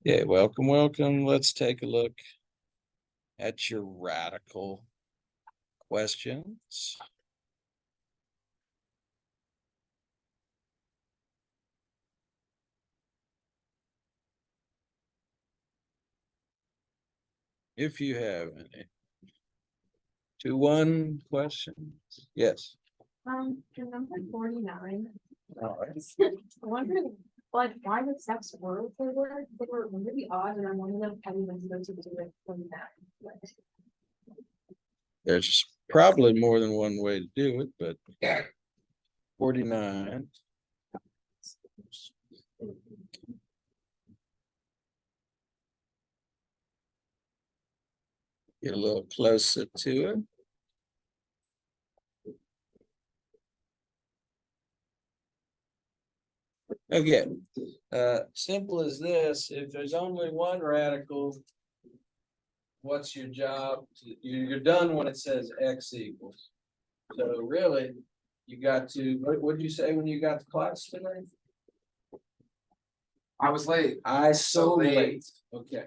Yeah, welcome, welcome. Let's take a look at your radical questions. If you have any. 2-1 questions. Yes. The number 49. All right. I wonder, like, why the sex were they were really odd, and I'm wondering how you supposed to do it from that. There's probably more than one way to do it, but 49. Get a little closer to it. Okay, simple as this. If there's only one radical, what's your job? You're done when it says x equals. So really, you got to, what did you say when you got to class today? I was late. Isolate. Okay.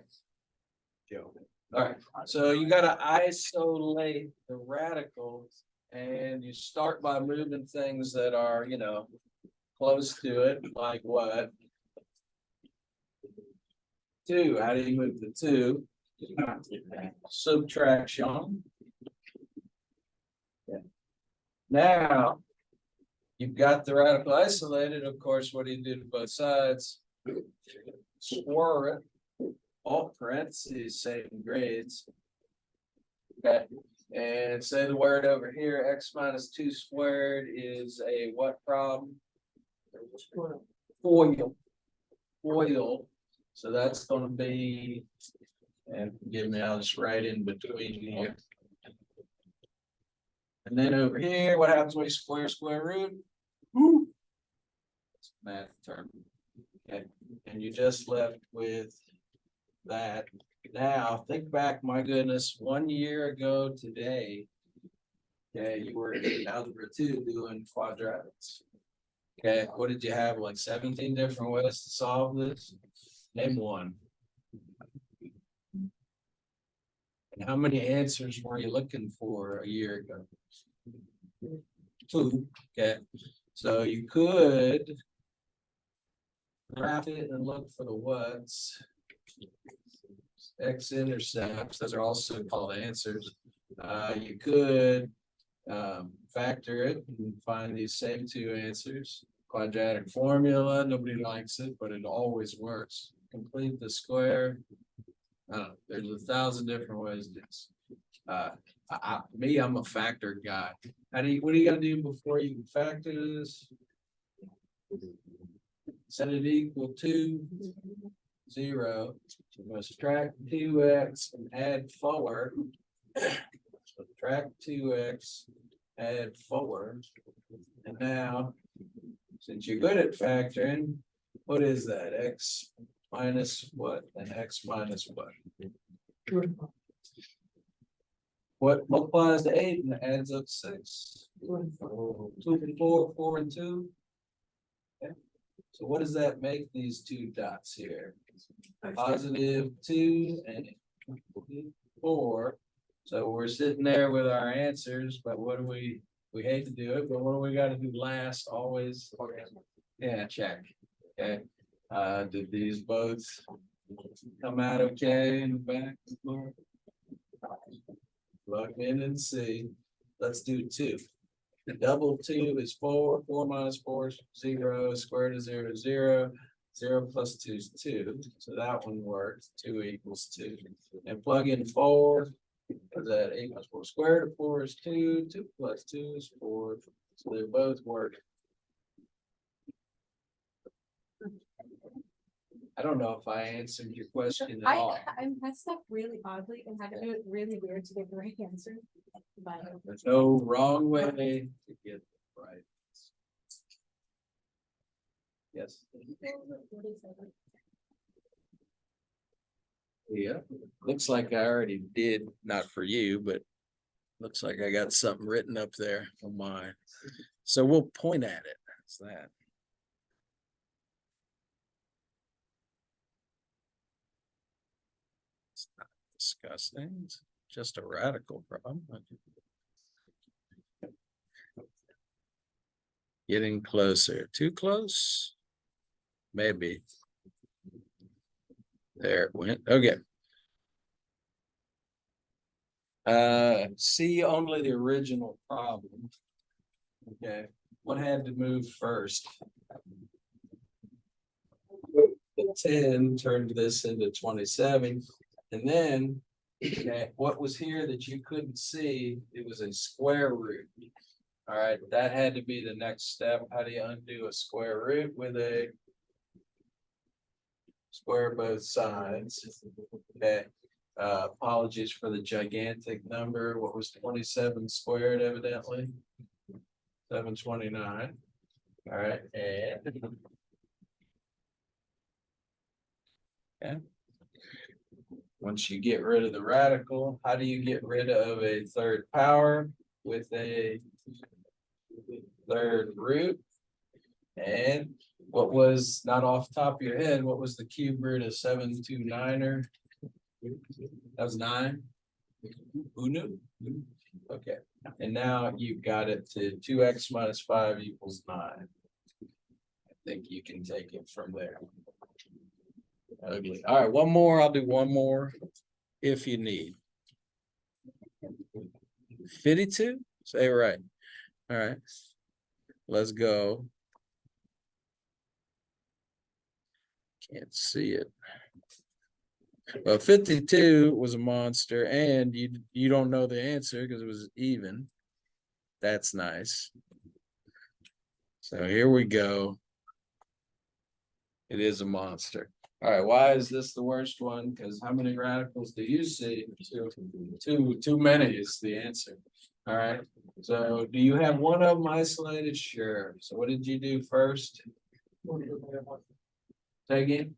All right, so you gotta isolate the radicals, and you start by moving things that are, close to it, like what? 2, how do you move the 2? Subtraction. Yeah. Now, you've got the radical isolated, of course, what do you do to both sides? Square it. All parentheses, same grades. Okay, and say the word over here, x minus 2 squared is a what problem? Foil. Foil. So that's gonna be, and forgive me, I'll just write in between here. And then over here, what happens when you square root? It's a math term. Okay, and you just left with that. Now, think back, my goodness, 1 year ago today, okay, you were in algebra 2 doing quadratics. Okay, what did you have, like 17 different ways to solve this? Name one. And how many answers were you looking for a year ago? 2, okay, so you could graph it and look for the what's. X-intercepts, those are also called answers. You could factor it and find these same 2 answers. Quadratic formula, nobody likes it, but it always works. Complete the square. There's 1,000 different ways to do this. I'm a factor guy. What do you gotta do before you can factor this? Set it equal to 0. So I'm going to subtract 2x and add 4. Subtract 2x, add 4. And now, since you're good at factoring, what is that? X minus what? And x minus what? What multiplies to 8 and adds up 6? 2 and 4, 4 and 2. Okay. So what does that make these 2 dots here? Positive 2 and 4. So we're sitting there with our answers, but what do we hate to do it, but what do we got to do last always? Yeah, check. Okay. Did these both come out okay in the back? Plug in and see. Let's do 2. The double 2 is 4. 4 minus 4 is 0. Square root of 0 is 0. 0 plus 2 is 2. So that one works. 2 equals 2. And plug in 4. That 8 plus 4 square root of 4 is 2. 2 plus 2 is 4. So they both work. I don't know if I answered your question at all. I messed up really oddly and had to do it really weird to get the right answer. But There's no wrong way to get it right. Yes. Yeah, looks like I already did, not for you, but looks like I got something written up there on mine. So we'll point at it. That's that. It's not disgusting, it's just a radical problem. Getting closer, too close? Maybe. There it went, okay. See only the original problem. Okay, what had to move first? The 10 turned this into 27, and then, okay, what was here that you couldn't see? It was a square root. All right, that had to be the next step. How do you undo a square root? With a square both sides. Okay. Apologies for the gigantic number. What was 27 squared evidently? 729. All right, and okay. Once you get rid of the radical, how do you get rid of a third power? With a third root. And what was, not off the top of your head, what was the cube root of 729er? That was 9. Who knew? Okay, and now you've got it to 2x minus 5 equals 9. I think you can take it from there. Ugly. All right, one more. I'll do one more if you need. 52? Say it right. All right, let's go. Can't see it. Well, 52 was a monster, and you don't know the answer because it was even. That's nice. So here we go. It is a monster. All right, why is this the worst one? Because how many radicals do you see? Too many is the answer. All right, so do you have one of them isolated? Sure. So what did you do first? Say again?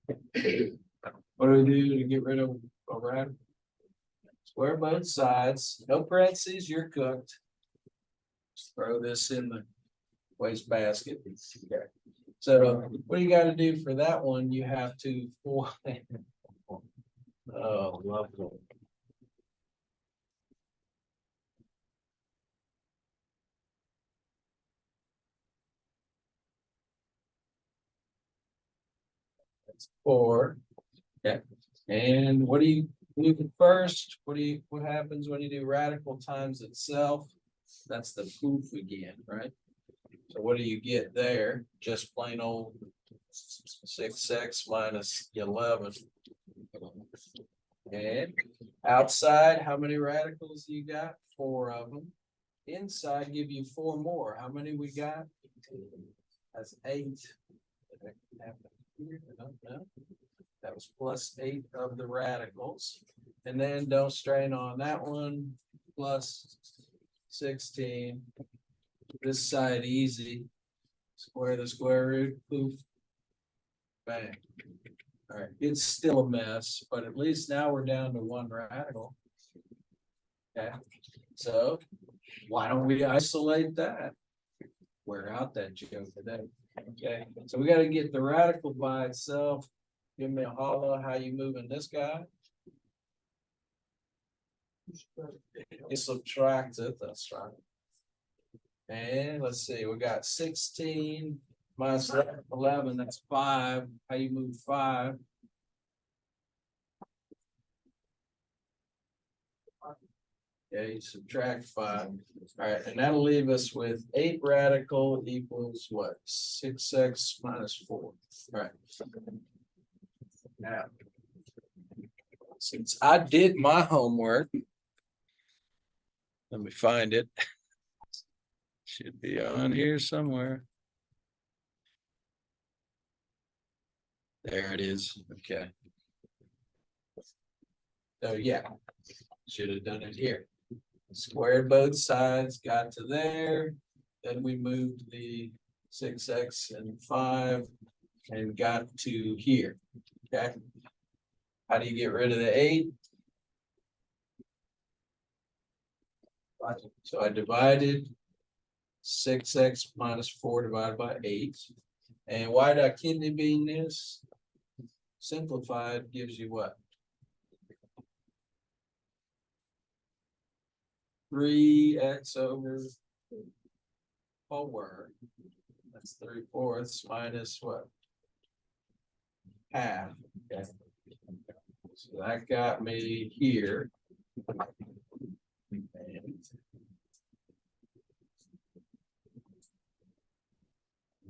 What do we do to get rid of a radical? Square both sides, no parentheses, you're cooked. Just throw this in the waste basket. Okay. So what do you got to do for that one? You have to oh, lovely. That's 4. Okay. And what do you do first? What happens when you do radical times itself? That's the poof again, right? So what do you get there? Just plain old 6x minus 11. And outside, how many radicals you got? 4 of them. Inside, give you 4 more. How many we got? That's 8. That was plus 8 of the radicals. And then don't strain on that one. Plus 16. This side easy. Square the square root, poof. Bang. All right, it's still a mess, but at least now we're down to 1 radical. Okay, so why don't we isolate that? Wear out that joke today. Okay, so we got to get the radical by itself. Give me a holla. How you moving this guy? You subtract it. That's right. And let's see, we got 16 minus 11, that's 5. How you move 5? Yeah, you subtract 5. All right, and that'll leave us with 8 radical equals what? 6x minus 4. All right. Now, since I did my homework, let me find it. Should be on here somewhere. There it is. Okay. So yeah, should have done it here. Squared both sides, got to there. Then we moved the 6x and 5 and got to here. Okay. How do you get rid of the 8? So I divided 6x minus 4 divided by 8. And why did I kidney bean this? Simplified gives you what? 3x over 4. That's 3/4 minus what? Half. Okay. So that got me here. And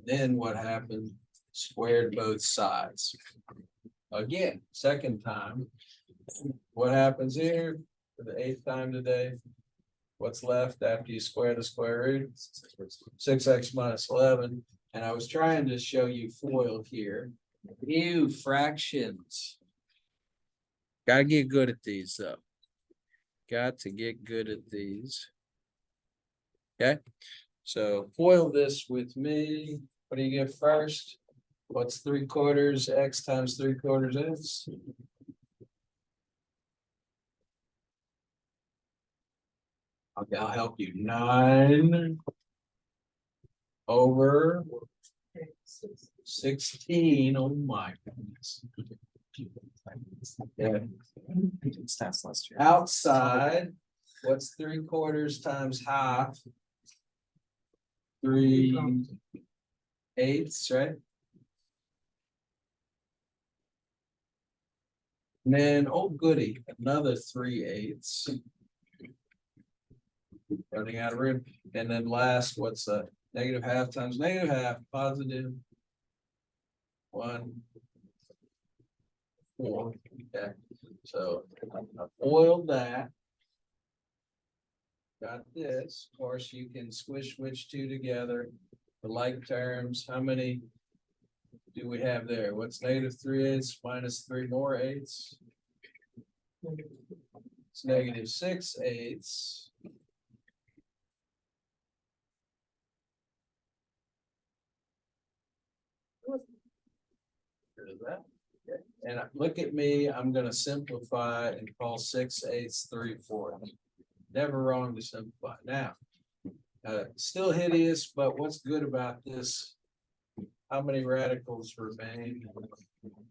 then what happened? Squared both sides. Again, second time. What happens here for the 8th time today? What's left after you square the square root? 6x minus 11. And I was trying to show you FOIL here. Ew, fractions. Gotta get good at these though. Got to get good at these. Okay, so FOIL this with me. What do you get first? What's 3/4 x times 3/4 is? I'll help you. 9 over 16. Oh my goodness. Yeah. Outside, what's 3/4 times half? 3/8, right? And then, oh goody, another 3/8. Running out of room. And then last, what's negative half times negative half, positive 1, 4. Okay, so I foiled that. Got this. Of course, you can squish which two together. The like terms. How many do we have there? What's negative 3/8 minus 3 more 8s? It's negative 6/8. That. Okay. And look at me, I'm gonna simplify and call 6/8 3/4. Never wrong to simplify. Now, still hideous, but what's good about this? How many radicals remain?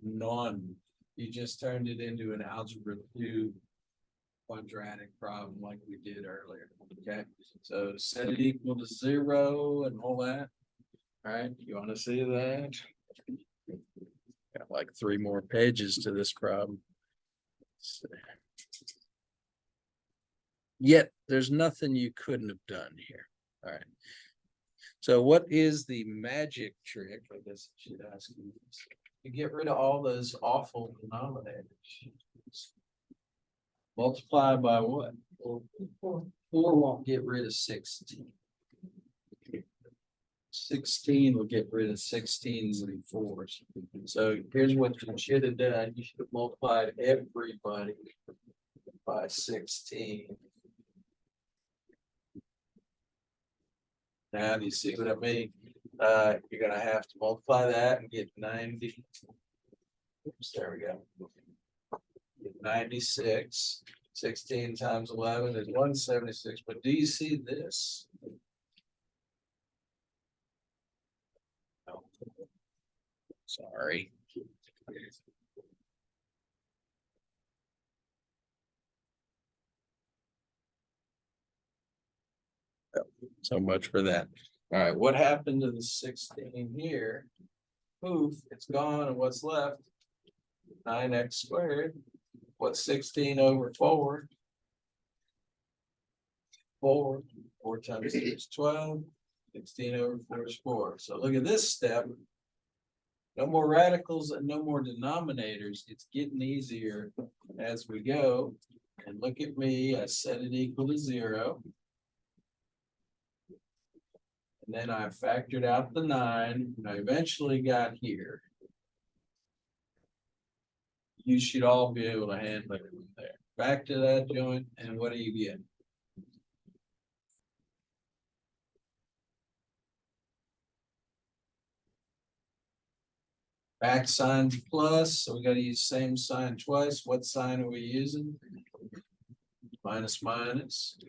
None. You just turned it into an algebra 2 quadratic problem like we did earlier. Okay, so set it equal to 0 and all that. All right, you want to see that? Got like 3 more pages to this problem. Yet there's nothing you couldn't have done here. All right. So what is the magic trick? I guess I should ask you this. To get rid of all those awful denominators. Multiply by what? 4 won't get rid of 16. 16 will get rid of 16s and 4s. So here's what you should have done. You should have multiplied everybody by 16. Now, do you see what I mean? You're gonna have to multiply that and get 90. Oops, there we go. Get 96. 16 times 11 is 176. But do you see this? Sorry. So much for that. All right, what happened to the 16 here? Poof, it's gone, and what's left? 9x squared. What's 16 over 4? 4. 4 times 3 is 12. 16 over 4 is 4. So look at this step. No more radicals and no more denominators. It's getting easier as we go. And look at me, I set it equal to 0. And then I factored out the 9, and I eventually got here. You should all be able to handle it from there. Back to that joint, and what do you get? Back sign plus, so we gotta use same sign twice. What sign are we using? Minus minus.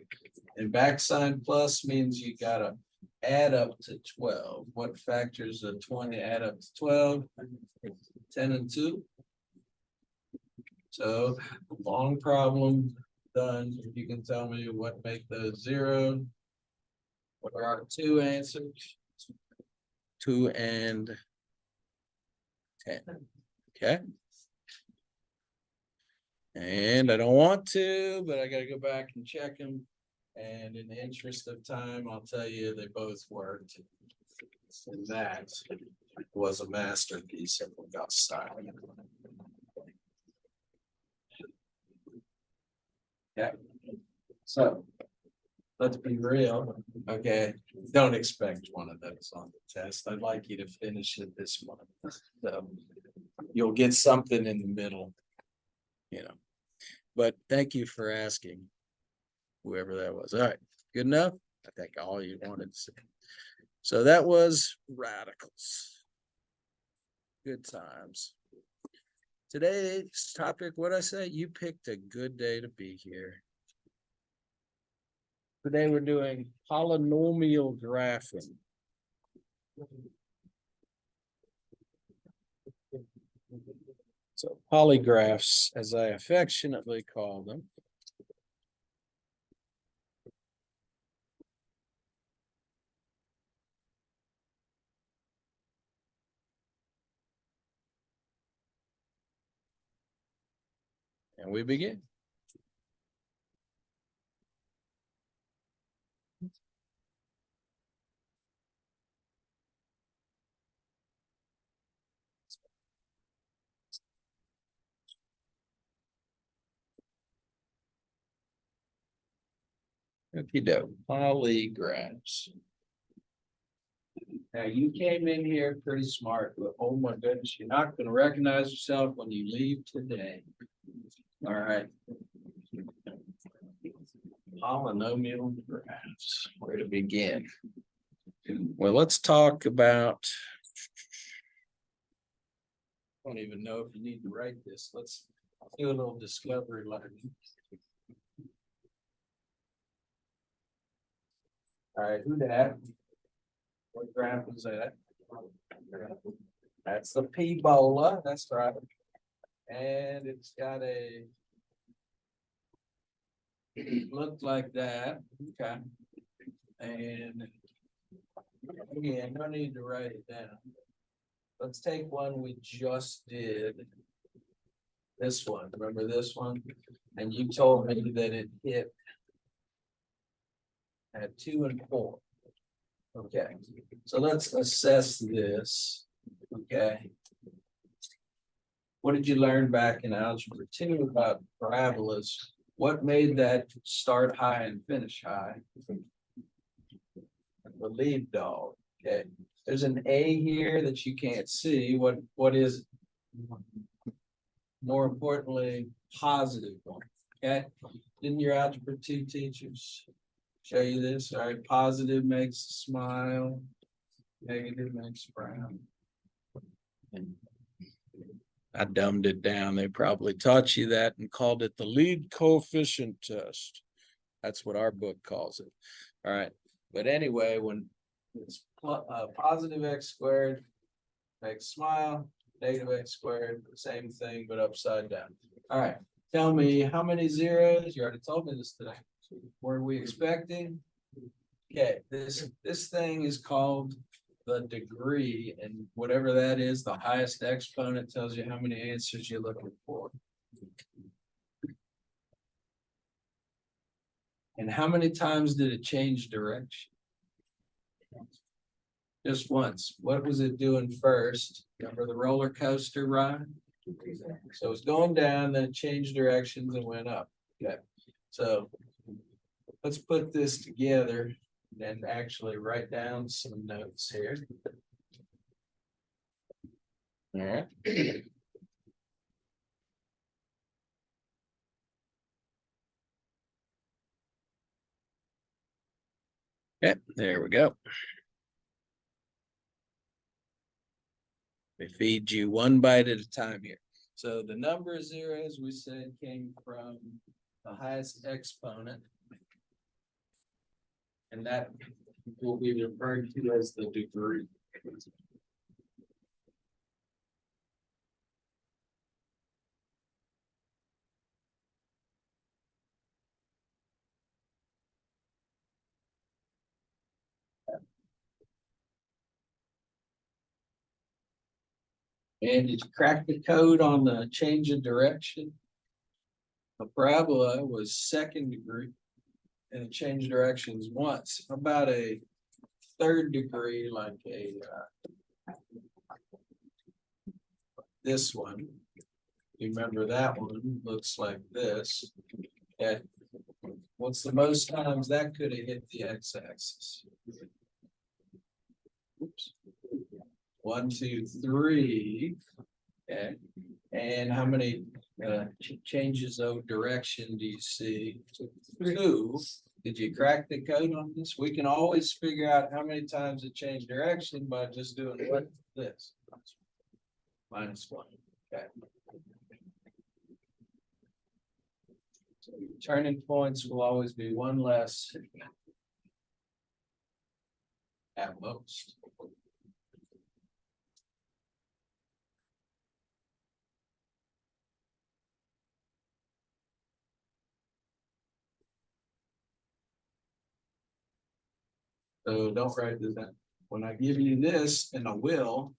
And back sign plus means you gotta add up to 12. What factors of 20 add up to 12? 10 and 2. So long problem, done, if you can tell me what make those zero. What are our two answers? 2 and 10. Okay. And I don't want to, but I gotta go back and check them. And in the interest of time, I'll tell you they both worked. And that was a masterpiece of August style. Yeah. So let's be real. Okay, don't expect one of those on the test. I'd like you to finish it this month. So you'll get something in the middle, you know. But thank you for asking, whoever that was. All right, good enough? I think all you wanted to say. So that was radicals. Good times. Today's topic, what'd I say? You picked a good day to be here. Today we're doing polynomial graphing. So polygraphs, as I affectionately call them. And we begin. Okie doke, polygraphs. Now you came in here pretty smart, but oh my goodness, you're not gonna recognize yourself when you leave today. All right. Polynomial graphs, where to begin? Well, let's talk about. I don't even know if you need to write this. Let's do a little discovery learning. All right, who that? What graph is that? That's the P-bola, that's right. And it's got a. Looked like that, okay. And again, no need to write it down. Let's take one we just did. This one, remember this one? And you told me that it hit at 2 and 4. Okay, so let's assess this. Okay. What did you learn back in algebra 2 about parabolas? What made that start high and finish high? The lead dog. Okay, there's an A here that you can't see. What is it? More importantly, positive one. Okay, didn't your algebra 2 teachers show you this? All right, positive makes a smile, negative makes a frown. I dumbed it down. They probably taught you that and called it the lead coefficient test. That's what our book calls it. All right. But anyway, when it's positive x squared makes smile, negative x squared, same thing, but upside down. All right. Tell me how many zeros? You already told me this today. Were we expecting? Okay, this thing is called the degree, and whatever that is, the highest exponent tells you how many answers you're looking for. And how many times did it change direction? Just once. What was it doing first? Remember the roller coaster ride? So it's going down, then it changed directions and went up. Okay, so let's put this together and actually write down some notes here. All right. Okay, there we go. We feed you one bite at a time here. So the number of zeros we said came from the highest exponent. And that will be referred to as the degree. And did you crack the code on the change of direction? A parabola was second degree and it changed directions once. How about a third degree, like this one? You remember that one looks like this. And what's the most times that could have hit the x-axis? Oops. 1, 2, 3. Okay. And how many changes of direction do you see? 2. Did you crack the code on this? We can always figure out how many times it changed direction by just doing what this. -1. Okay. So your turning points will always be one less at most. So don't write this down. When I give you this, and I will.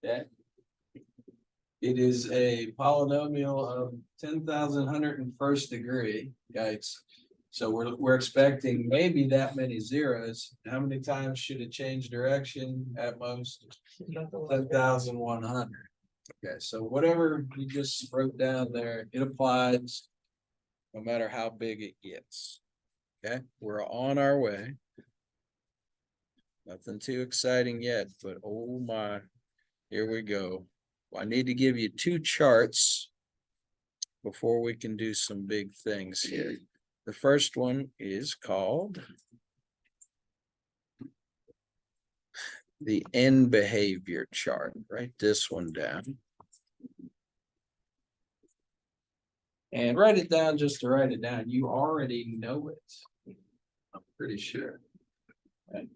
Okay. It is a polynomial of 10,101st degree, yikes. So we're expecting maybe that many zeros. How many times should it change direction at most? 10,100. Okay, so whatever you just wrote down there, it applies no matter how big it gets. Okay, we're on our way. Nothing too exciting yet, but oh my, here we go. Well, I need to give you 2 charts before we can do some big things here. The first one is called the end behavior chart. Write this one down. And write it down just to write it down. You already know it. I'm pretty sure. Right.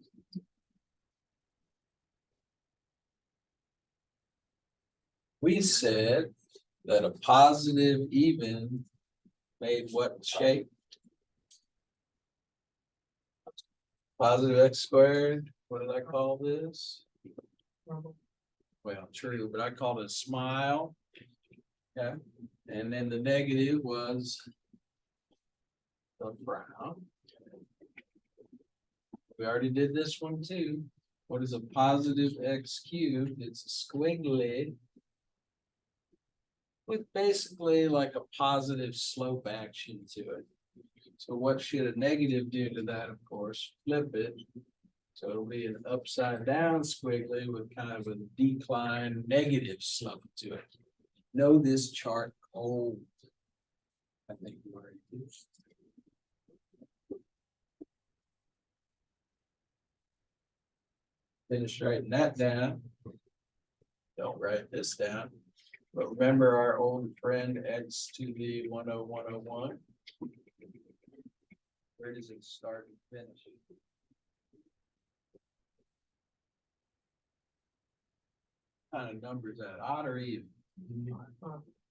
We said that a positive even made what shape? Positive x squared. What did I call this? Well, true, but I called it a smile. Okay. And then the negative was the frown. We already did this one too. What is a positive x cubed? It's a squiggly with basically like a positive slope action to it. So what should a negative do to that? Of course, flip it. So it'll be an upside down squiggly with kind of a decline negative slope to it. Know this chart cold. I think you already do. Finish writing that down. Don't write this down. But remember our old friend x to the 10101. Where does it start and finish? What kind of numbers that? Odd or even?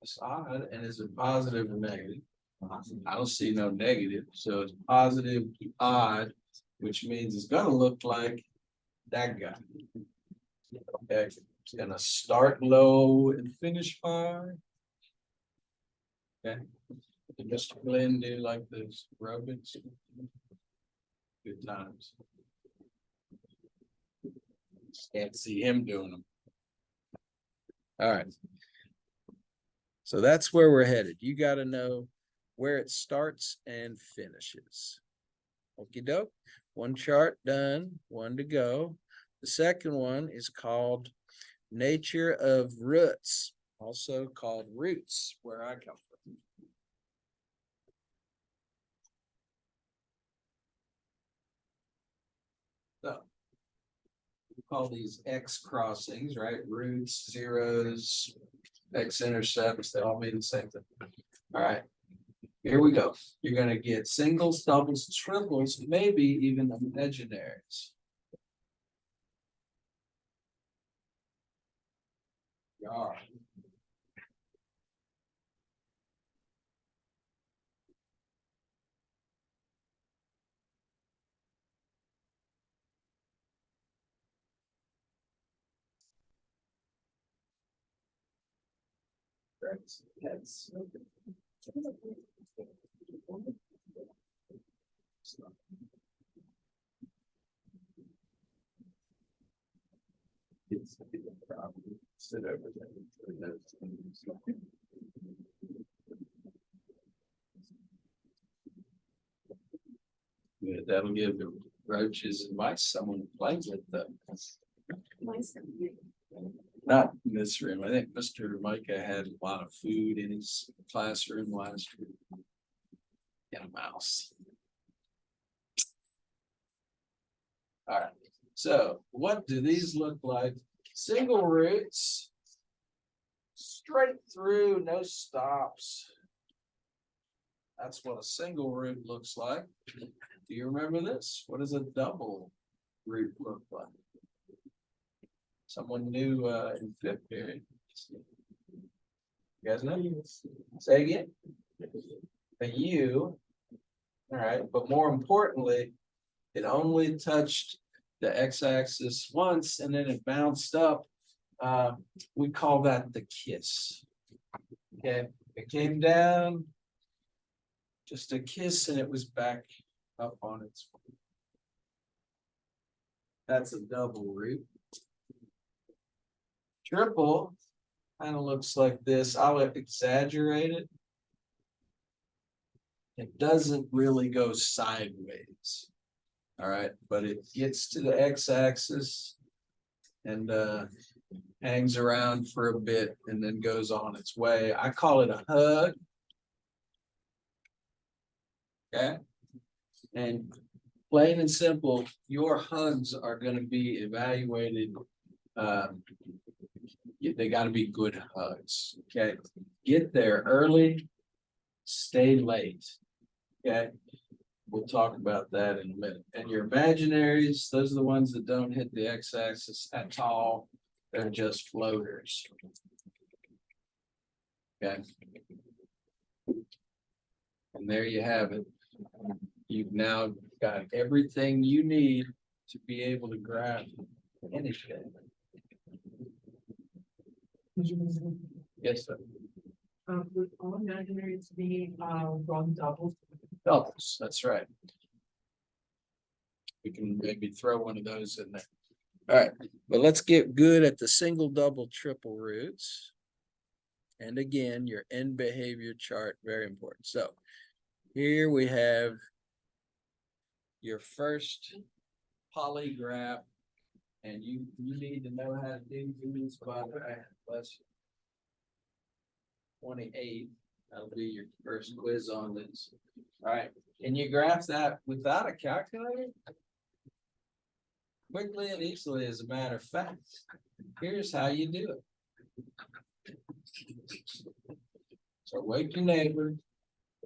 It's odd, and is it positive or negative? I don't see no negative, so it's positive odd, which means it's gonna look like that guy. Okay, it's gonna start low and finish high. Okay, did Mr. Glenn do like this aerobics? Good times. Can't see him doing them. All right. So that's where we're headed. You got to know where it starts and finishes. Okie doke. One chart done, one to go. The second one is called Nature of Roots, also called Roots, where I come from. So we call these X crossings, right? Roots, zeros, X intercepts, they all mean the same thing. All right, here we go. You're going to get singles, doubles, triples, maybe even imaginaries. Yeah. Right. Yes. It's a problem. Sit over there. Yeah, that'll give the roaches and mice someone to play with them. Not in this room. I think Mr. Micah had a lot of food in his classroom last year. And a mouse. All right, so what do these look like? Single roots. Straight through, no stops. That's what a single root looks like. Do you remember this? What does a double root look like? Someone new in fifth period. You guys know? Say again. A U. All right, but more importantly, it only touched the x-axis once and then it bounced up. We call that the kiss. Okay, it came down, just a kiss, and it was back up on its. That's a double root. Triple kind of looks like this. I'll exaggerate it. It doesn't really go sideways. All right, but it gets to the x-axis and hangs around for a bit and then goes on its way. I call it a hug. Okay. And plain and simple, your hugs are going to be evaluated. They got to be good hugs. Okay. Get there early, stay late. Okay. We'll talk about that in a minute. And your imaginaries, those are the ones that don't hit the x-axis at all. They're just floaters. Okay. And there you have it. You've now got everything you need to be able to graph anything. Yes, sir. With all imaginaries being from doubles. Doubles, that's right. We can maybe throw one of those in there. All right, but let's get good at the single, double, triple roots. And again, your end behavior chart, very important. So here we have your first polygraph, and you need to know how to do these by plus 28. That'll be your first quiz on this. All right, can you graph that without a calculator? Quickly and easily, as a matter of fact. Here's how you do it. So wake your neighbor.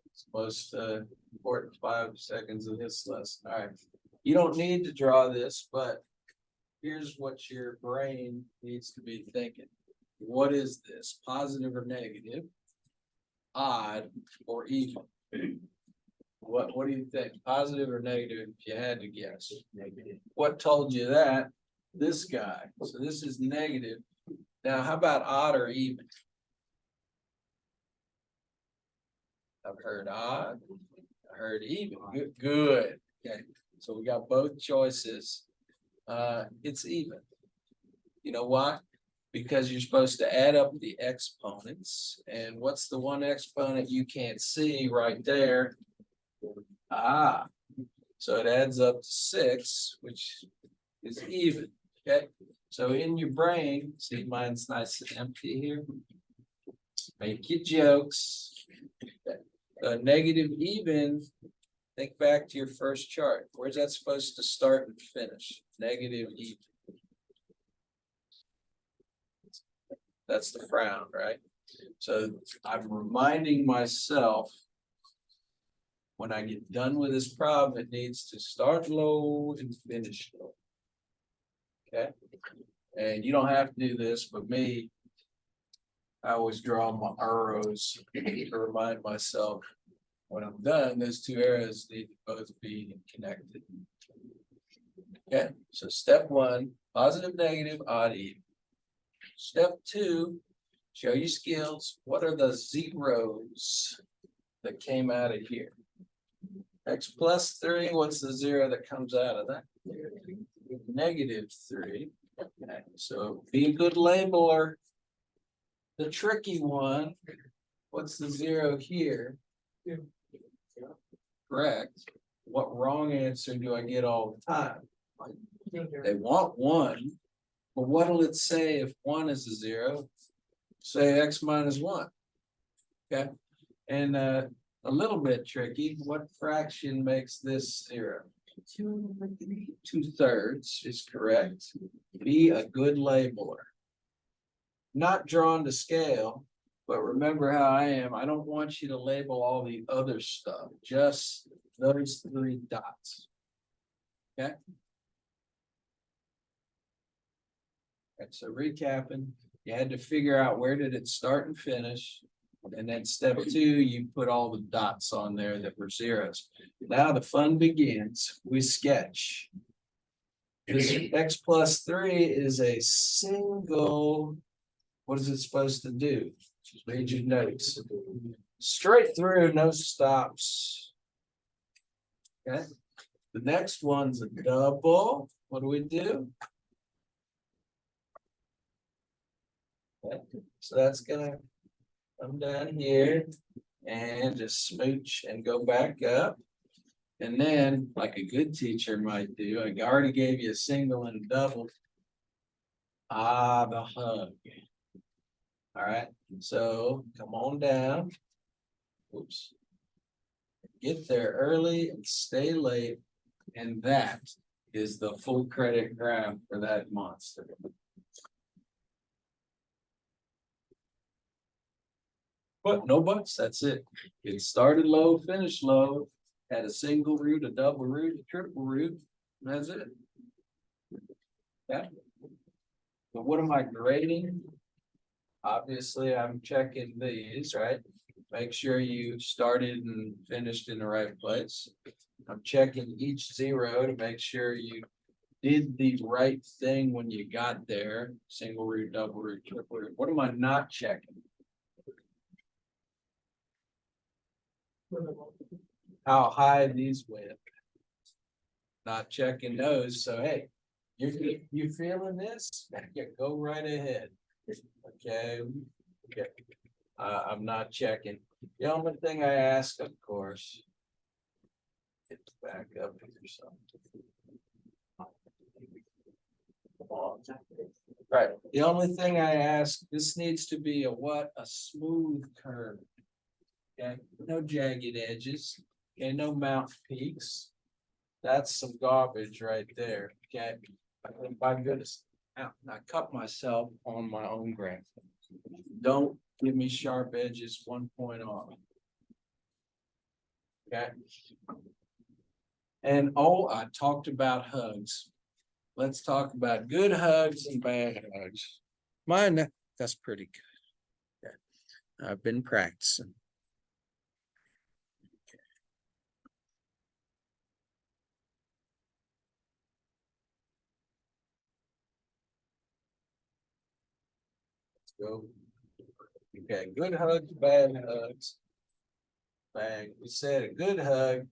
It's the most important 5 seconds of this lesson. All right. You don't need to draw this, but here's what your brain needs to be thinking. What is this? Positive or negative? Odd or even? What do you think? Positive or negative if you had to guess? Negative. What told you that? This guy. So this is negative. Now, how about odd or even? I've heard odd. I heard even. Good. Good. Okay. So we got both choices. It's even. You know why? Because you're supposed to add up the exponents. And what's the one exponent you can't see right there? Ah, so it adds up to 6, which is even. Okay, so in your brain, see, mine's nice and empty here. Make your jokes. Negative even. Think back to your first chart. Where's that supposed to start and finish? Negative even. That's the frown, right? So I'm reminding myself, when I get done with this problem, it needs to start low and finish low. Okay. And you don't have to do this, but me, I always draw my arrows to remind myself when I'm done, those two arrows need to both be connected. Okay. So step 1, positive, negative, odd, even. Step 2, Show your skills. What are the zeros that came out of here? X plus 3, what's the zero that comes out of that? -3. Okay, so be a good labeler. The tricky one, what's the zero here? Correct. What wrong answer do I get all the time? They want 1, but what'll it say if 1 is a 0? Say x minus 1. Okay, and a little bit tricky, what fraction makes this 0? 2/3 is correct. Be a good labeler. Not drawn to scale, but remember how I am. I don't want you to label all the other stuff, just those 3 dots. Okay. And so recapping, you had to figure out where did it start and finish. And then step 2, you put all the dots on there that were zeros. Now the fun begins. We sketch. This x plus 3 is a single. What is it supposed to do? Just read your notes. Straight through, no stops. Okay. The next one's a double. What do we do? Okay. So that's gonna come down here and just smooch and go back up. And then, like a good teacher might do, I already gave you a single and a double. The hug. All right, so come on down. Oops. Get there early and stay late. And that is the full credit graph for that monster. But no buts, that's it. It started low, finished low, had a single root, a double root, a triple root, and that's it. Yeah. But what am I grading? Obviously, I'm checking these, right? Make sure you started and finished in the right place. I'm checking each 0 to make sure you did the right thing when you got there. Single root, double root, triple root. What am I not checking? How high these went. Not checking those. So hey, you feeling this? Yeah, go right ahead. Okay. Okay. I'm not checking. The only thing I ask, of course. Get back up here something. Right. The only thing I ask, this needs to be a what? A smooth curve. Okay, no jagged edges. Okay, no mountain peaks. That's some garbage right there. Okay, by goodness, I cut myself on my own graph. Don't give me sharp edges 1 point off. Okay. And oh, I talked about hugs. Let's talk about good hugs and bad hugs. Mine, that's pretty good. Okay. I've been practicing. Go. Okay, good hugs, bad hugs. Bang. We said a good hug.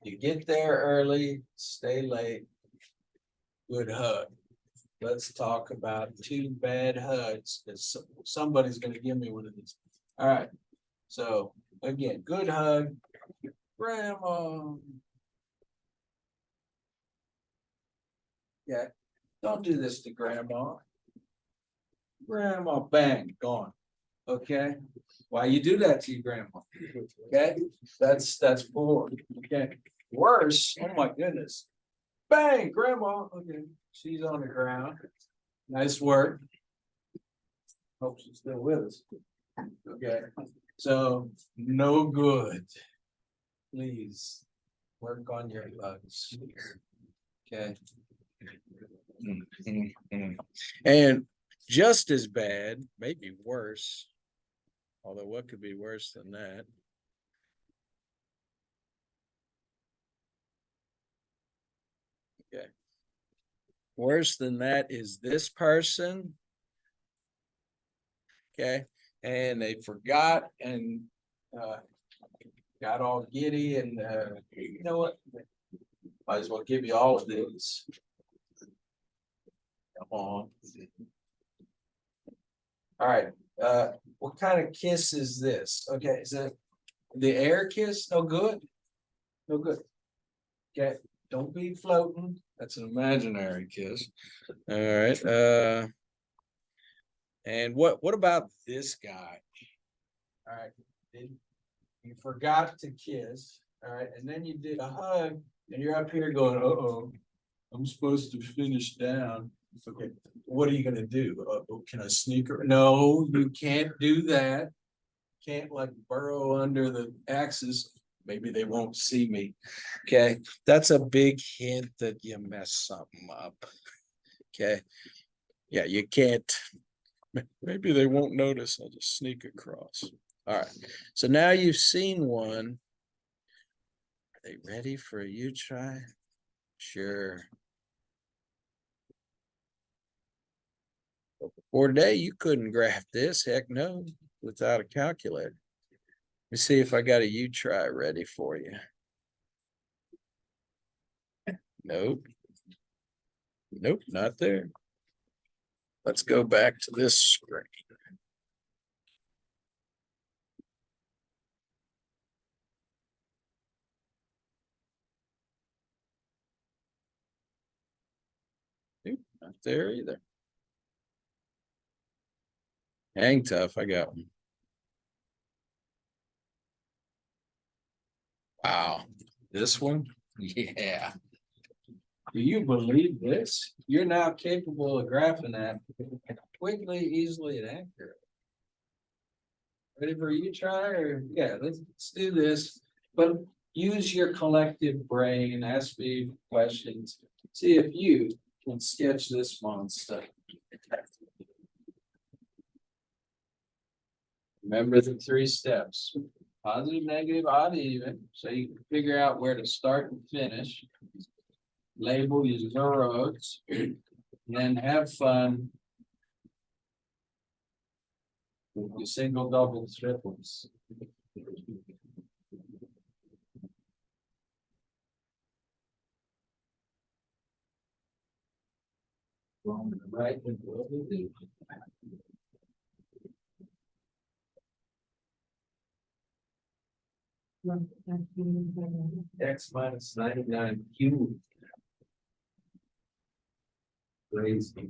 You get there early, stay late. Good hug. Let's talk about 2 bad hugs, because somebody's gonna give me one of these. All right. So again, good hug. Grandma. Yeah, don't do this to grandma. Grandma, bang, gone. Okay, why you do that to your grandma? Okay, that's poor. Okay, worse. Oh my goodness, bang, grandma. Okay, she's on the ground. Nice work. Hope she's still with us. Okay, so no good. Please work on your hugs. Okay. And just as bad, maybe worse. Although what could be worse than that? Okay. Okay. Worse than that is this person okay? And they forgot and got all giddy and you know what? Might as well give you all of these. Come on. All right, what kind of kiss is this? Okay, is it the air kiss? No good? No good. Okay, don't be floating. That's an imaginary kiss. All right, and what about this guy? All right, you forgot to kiss, all right, and then you did a hug, and you're up here going, uh-oh, I'm supposed to finish down. Okay, what are you gonna do? Can I sneak her? No, you can't do that. Can't like burrow under the axes. Maybe they won't see me. Okay, that's a big hint that you messed something up. Okay, yeah, you can't. Maybe they won't notice. I'll just sneak across. All right, so now you've seen one. Are they ready for a you try? Sure. But before today, you couldn't graph this. Heck no, without a calculator. Let me see if I got a you try ready for you. Nope. Nope, not there. Let's go back to this screen. Nope, not there either. Hang tough, I got one. Wow, this one? Yeah. Do you believe this? You're now capable of graphing that quickly, easily, and accurately. Ready for you try or yeah, let's do this. But use your collective brain, ask me questions, see if you can sketch this monster. Remember the 3 steps: positive, negative, odd, even, so you can figure out where to start and finish. Label your zeros, and then have fun with your single, double, triples. Wrong and right and what we do. X minus 99 cubed. Crazy.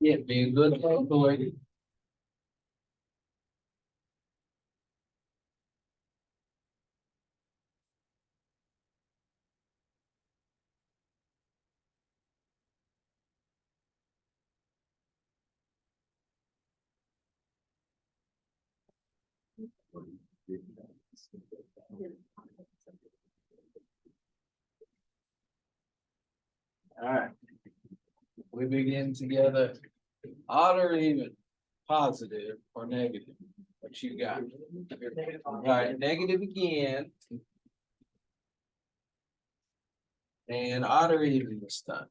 Yeah, be a good boy. All right. We begin together. Odd or even, positive or negative? What you got? All right, negative again. And odd or even this time?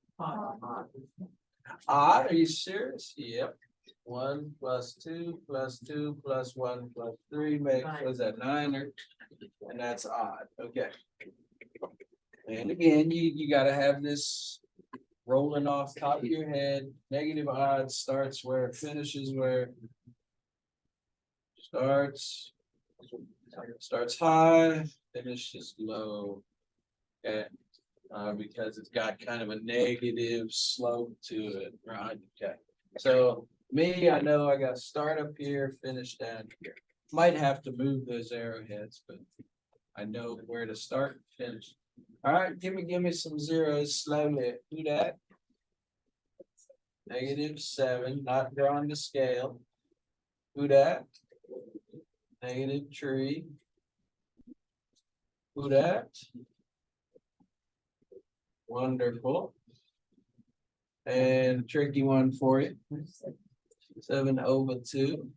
Odd, are you serious? Yep. 1 plus 2 plus 2 plus 1 plus 3 makes, was that 9 or? And that's odd, okay. And again, you gotta have this rolling off top of your head. Negative odd starts where it finishes where it starts high, finishes low. Okay, because it's got kind of a negative slope to it, right? Okay, so me, I know I got to start up here, finish down here. Might have to move those arrowheads, but I know where to start and finish. All right, give me some zeros slowly. Do that. -7, not drawing the scale. Do that. -3. Do that. Wonderful. And tricky one for you. 7/2.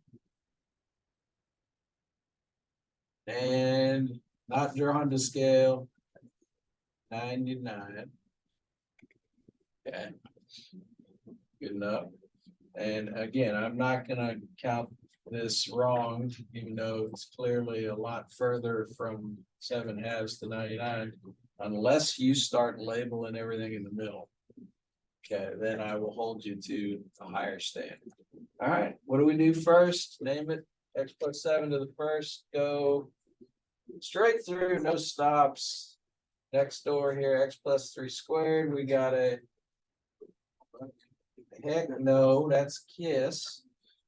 And not drawing the scale. 99. Okay. Good enough. And again, I'm not gonna count this wrong, even though it's clearly a lot further from 7/2 to 99. Unless you start labeling everything in the middle. Okay, then I will hold you to a higher standard. All right, what do we do first? Name it, x plus 7 to the first, go straight through, no stops. Next door here, x plus 3 squared, we got a heck no, that's kiss.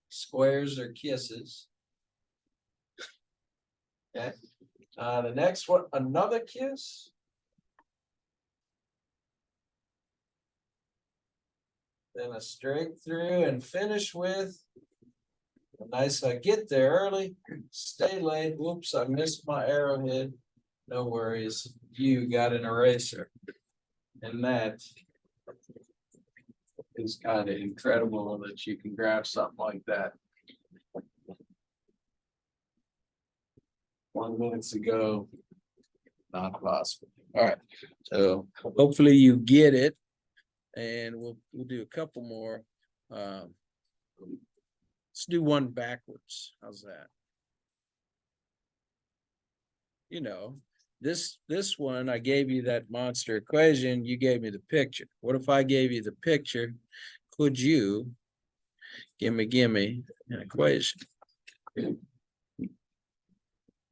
Squares are kisses. Okay, the next one, another kiss. Then a straight through and finish with a nice, I get there early, stay late. Whoops, I missed my arrowhead. No worries, you got an eraser. And that is kind of incredible that you can grab something like that. 1 minute ago, not possible. All right, so hopefully you get it. And we'll do a couple more. Let's do one backwards. How's that? You know, this one, I gave you that monster equation, you gave me the picture. What if I gave you the picture? Could you give me an equation?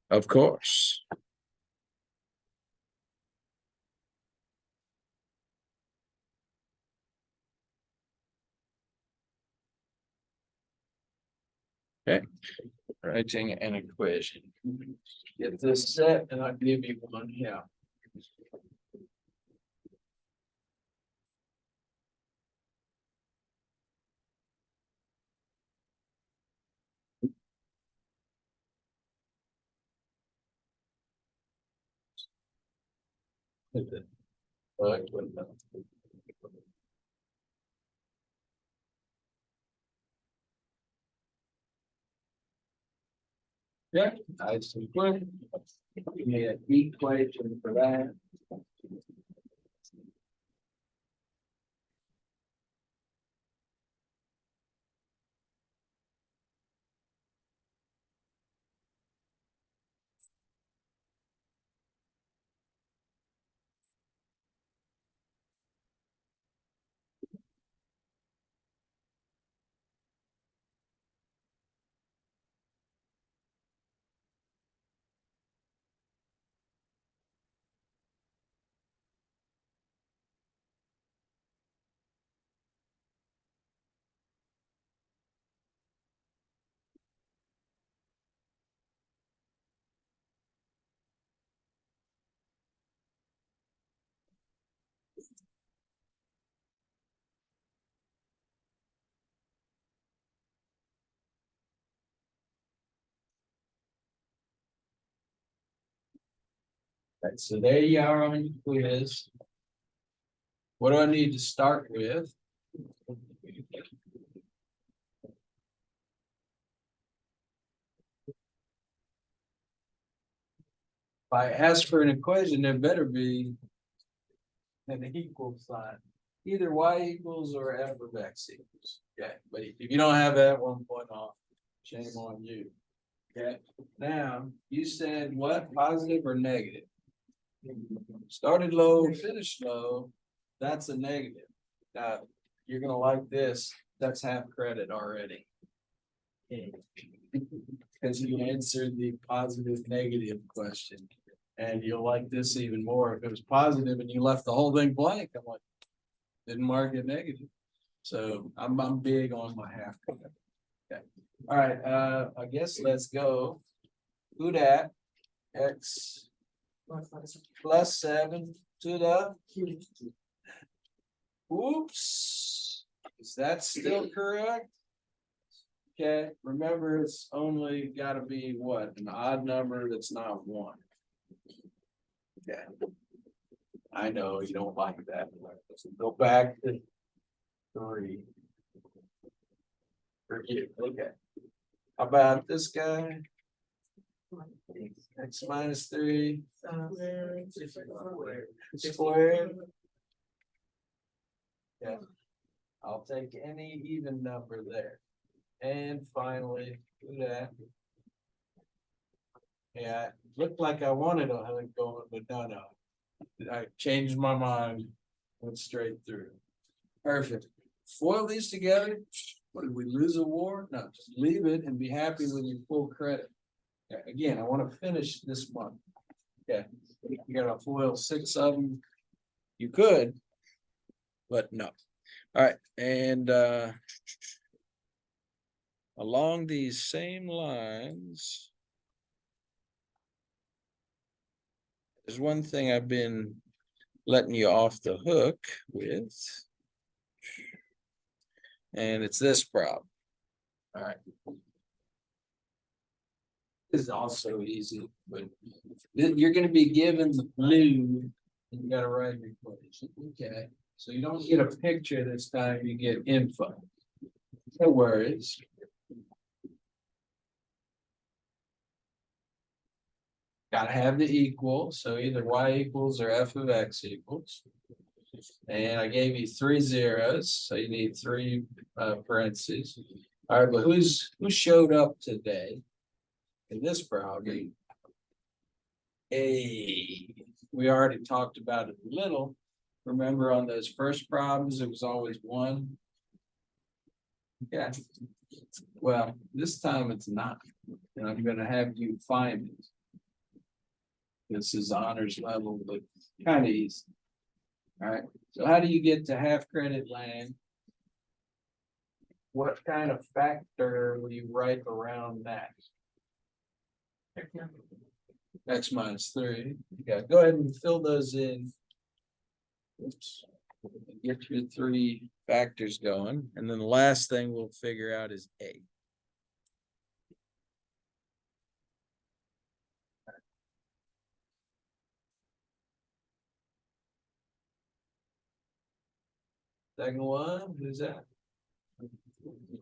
Of course. Okay, writing an equation. Get this set and I'll give you one here. Yeah, nice and quick. Give me an equation for that. Right, so there you are on your quiz. What do I need to start with? If I ask for an equation, there better be an equal sign. Either y equals or f of x equals. Okay, but if you don't have that, 1 point off, shame on you. Okay, now, you said what, positive or negative? Started low, finished low, that's a negative. Now, you're gonna like this, that's half credit already. Cause you answered the positive, negative question. And you'll like this even more. If it was positive and you left the whole thing blank, I'm like, didn't mark it negative. So I'm big on my half credit. Okay, all right, I guess let's go. Who dat? X plus 7 to the. Oops, is that still correct? Okay, remember, it's only gotta be what, an odd number that's not 1. Okay. I know you don't like that. So go back to 3. Forget, okay. How about this guy? X minus 3 squared. Yeah, I'll take any even number there. And finally, do that. Yeah, looked like I wanted a hook going, but no. I changed my mind, went straight through. Perfect. Foil these together. What, did we lose a war? No, just leave it and be happy with your full credit. Okay, again, I want to finish this month. Okay, you gotta foil 6 of them. You could, but no. All right, and along these same lines, there's one thing I've been letting you off the hook with. And it's this problem. All right. This is also easy, but you're gonna be given the blue and you gotta write your equation. Okay, so you don't get a picture this time, you get info. No worries. Gotta have the equal, so either y equals or f of x equals. And I gave you 3 zeros, so you need 3 parentheses. All right, but who showed up today in this problem? We already talked about it a little. Remember on those first problems, it was always 1. Yeah. Well, this time it's not. And I'm gonna have you find it. This is honors level, but kind of easy. All right, so how do you get to half credit land? What kind of factor will you write around that? X minus 3. Okay, go ahead and fill those in. Oops. Get your 3 factors going, and then the last thing we'll figure out is A. Second one, who's that?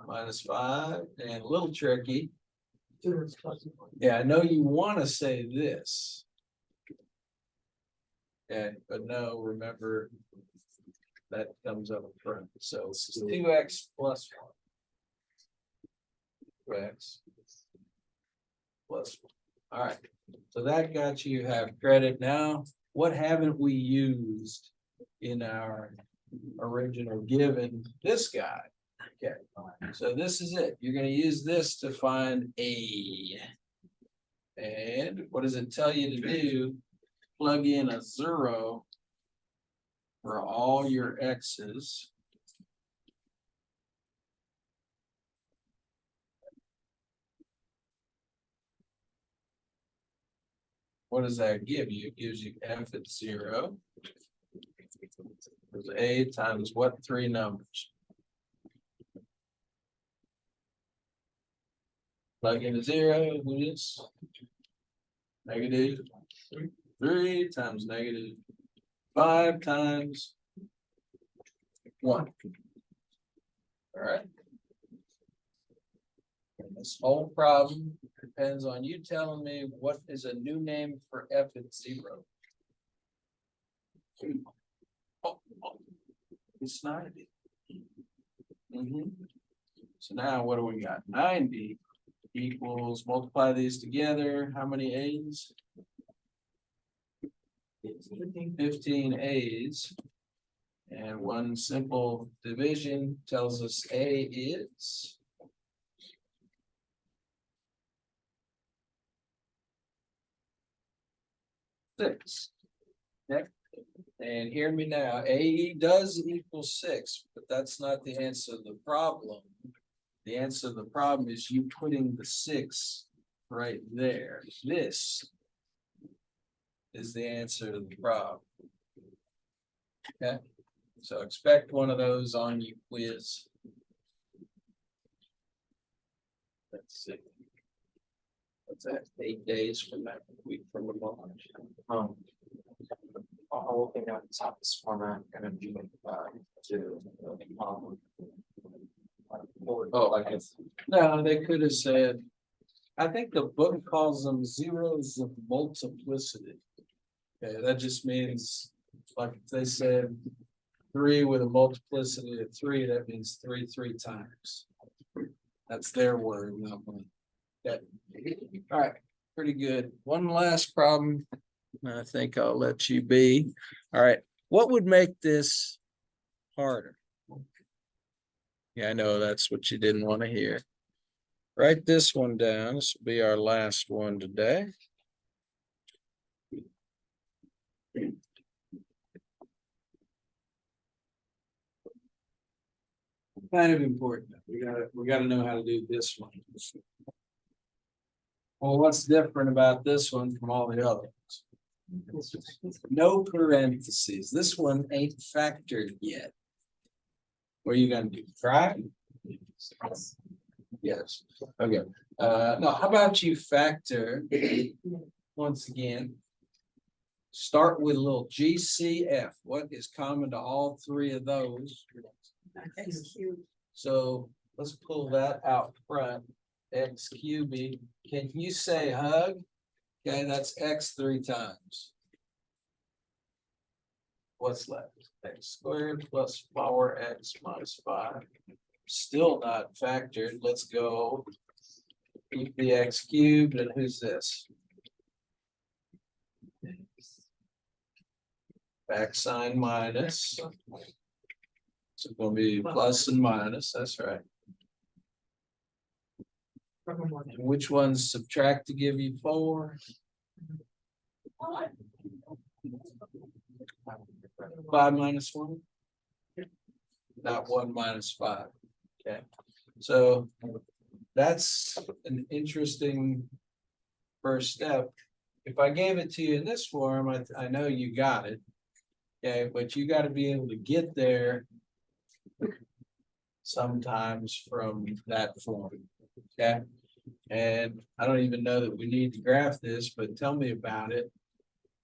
Minus 5, and a little tricky. Yeah, I know you want to say this. Okay, but no, remember that comes up front. So this is 2x plus 1. 2x plus 1. All right, so that got you half credit. Now, what haven't we used in our original given? This guy. Okay, so this is it. You're going to use this to find A. And what does it tell you to do? Plug in a 0 for all your x's. What does that give you? It gives you f at 0. There's A times what 3 numbers? Plug in a 0, what is negative 3 times negative 5 times 1. All right. And this whole problem depends on you telling me what is a new name for f at 0. Oh, it's 90. So now what do we got? 90 equals, multiply these together. How many A's? 15 A's. And one simple division tells us A is 6. Okay. And hear me now, AE does equal 6, but that's not the answer to the problem. The answer to the problem is you putting the 6 right there. This is the answer to the problem. Okay, so expect one of those on your quiz. Let's see. What's that? 8 days from that week from the launch. I'll think out this format gonna be to Oh, I guess. No, they could have said, I think the book calls them zeros of multiplicity. Okay, that just means, like if they said 3 with a multiplicity of 3, that means 3 times. That's their word, not mine. Okay. All right, pretty good. One last problem. I think I'll let you be. All right, what would make this harder? Yeah, I know that's what you didn't want to hear. Write this one down. This will be our last one today. Kind of important. We gotta know how to do this one. Well, what's different about this one from all the others? No parentheses. This one ain't factored yet. What are you gonna do? Try? Yes. Okay. No, how about you factor once again? Start with a little GCF. What is common to all 3 of those? So let's pull that out front. X cubed. Can you say hug? Okay, that's X 3 times. What's left? X squared plus power X minus 5. Still not factored. Let's go. Keep the X cubed, and who's this? Back sign minus. So it's gonna be plus and minus, that's right. And which ones subtract to give you 4? 5 minus 1? Not 1 minus 5. Okay, so that's an interesting first step. If I gave it to you in this form, I know you got it. Okay, but you got to be able to get there sometimes from that form. Okay, and I don't even know that we need to graph this, but tell me about it.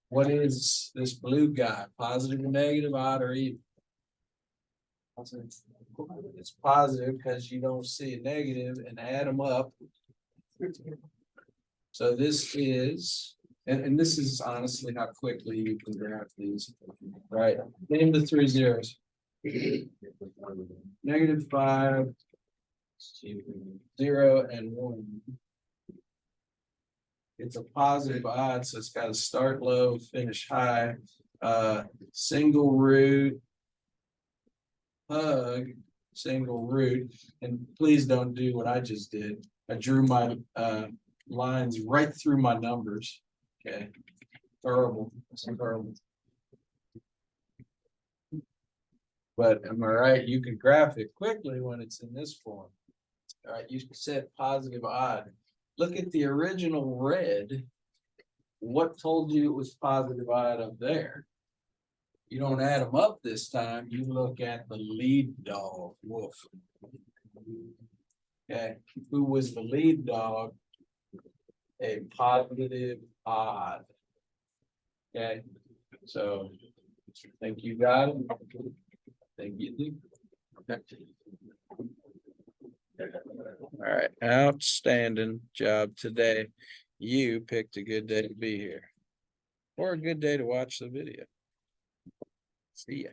What is this blue guy? Positive or negative, odd or even? It's positive because you don't see a negative and add them up. So this is, and this is honestly how quickly you can graph these. Right, name the 3 zeros. -5, 0, and 1. It's a positive odd, so it's got to start low, finish high. Single root, hug, single root, and please don't do what I just did. I drew my lines right through my numbers. Okay, terrible. That's terrible. But am I right? You can graph it quickly when it's in this form. All right, you said positive odd. Look at the original red. What told you it was positive odd up there? You don't add them up this time. You look at the lead dog, wolf. Okay, who was the lead dog? A positive odd. Okay, so think you got it. Think you do. All right, outstanding job today. You picked a good day to be here. Or a good day to watch the video. See ya.